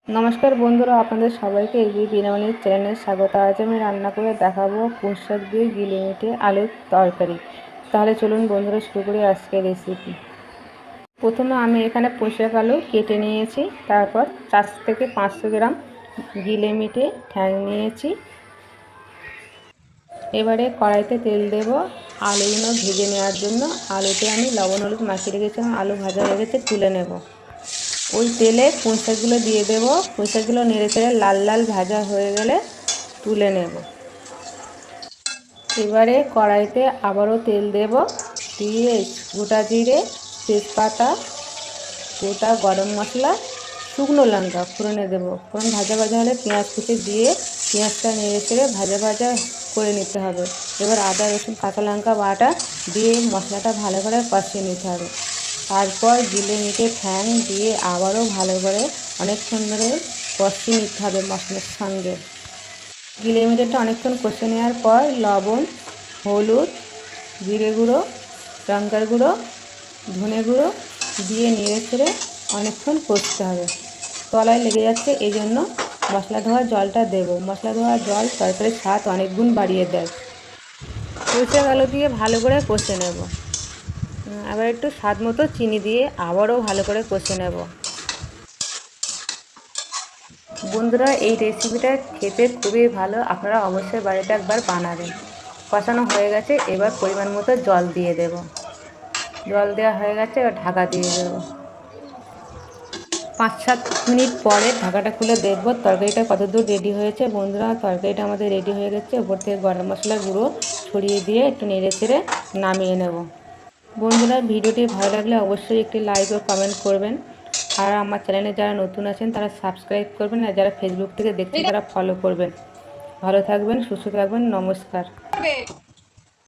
নমস্কার বন্ধুরা, আপনাদের সবাইকে এই বিনামূল্যে চ্যানেলে স্বাগত। আজ আমি রান্না করে দেখাবো পুঁই শাক দিয়ে গিলে আলুর তরকারি। তাহলে চলুন বন্ধুরা শুরু করি আজকের রেসিপি। প্রথমে আমি এখানে পুঁই শাক আলু কেটে নিয়েছি, তারপর 400 থেকে 500 গ্রাম গিলে ঠ্যাং নিয়েছি। এবারে কড়াইতে তেল দেব আলুগুলো ভেজে নেওয়ার জন্য। আলুতে আমি লবণ হলুদ মাখিয়ে রেখেছিলাম, আলু ভাজা হয়ে গেছে, তুলে নেব। ওই তেলে পুঁই শাকগুলো দিয়ে দেবো। পুঁই শাকগুলো নেড়ে চেড়ে লাল লাল ভাজা হয়ে গেলে তুলে নেব। এবারে কড়াইতে আবারও তেল দেব, দিয়ে গোটা জিরে, তেজপাতা, গোটা গরম মশলা, শুকনো লঙ্কা ফোড়নে দেবো। ফোড়ন ভাজা ভাজা হলে পেঁয়াজ কুচি দিয়ে পেঁয়াজটা নেড়ে চেড়ে ভাজা ভাজা করে নিতে হবে। এবার আদা রসুন কাঁচা লঙ্কা বাটা দিয়ে মশলাটা ভালো করে কষিয়ে নিতে হবে। তারপর গিলে ঠ্যাং দিয়ে আবারও ভালো করে অনেকক্ষণ ধরে কষিয়ে নিতে হবে মশলার সঙ্গে। গিলে অনেকক্ষণ কষে নেওয়ার পর লবণ, হলুদ, জিরে গুঁড়ো, লঙ্কার গুঁড়ো, ধনে গুঁড়ো দিয়ে নেড়ে ছেড়ে অনেকক্ষণ কষতে হবে। তলায় লেগে যাচ্ছে, এই জন্য মশলা ধোয়ার জলটা দেব। মশলা ধোয়ার জল তরকারির স্বাদ অনেক গুণ বাড়িয়ে দেয়। পুঁই শাক আলু দিয়ে ভালো করে কষে নেব। আবার একটু স্বাদ মতো চিনি দিয়ে আবারও ভালো করে কষে নেব। বন্ধুরা, এই রেসিপিটা খেতে খুবই ভালো, আপনারা অবশ্যই বাড়িতে একবার বানাবেন। কষানো হয়ে গেছে, এবার পরিমাণ মতো জল দিয়ে দেব। জল দেওয়া হয়ে গেছে, এবার ঢাকা দিয়ে দেব। 5-7 মিনিট পরে ঢাকাটা খুলে দেখব তরকারিটা কতদূর রেডি হয়েছে। বন্ধুরা, তরকারিটা আমাদের রেডি হয়ে গেছে। উপর থেকে গরম মশলার গুঁড়ো ছড়িয়ে দিয়ে একটু নেড়ে চেড়ে নামিয়ে নেব। বন্ধুরা, ভিডিওটি ভালো লাগলে অবশ্যই একটি লাইক ও কমেন্ট করবেন। আর আমার চ্যানেলে যারা নতুন আছেন তারা সাবস্ক্রাইব করবেন, আর যারা ফেসবুক থেকে দেখছেন তারা ফলো করবেন। ভালো থাকবেন, সুস্থ থাকবেন, নমস্কার।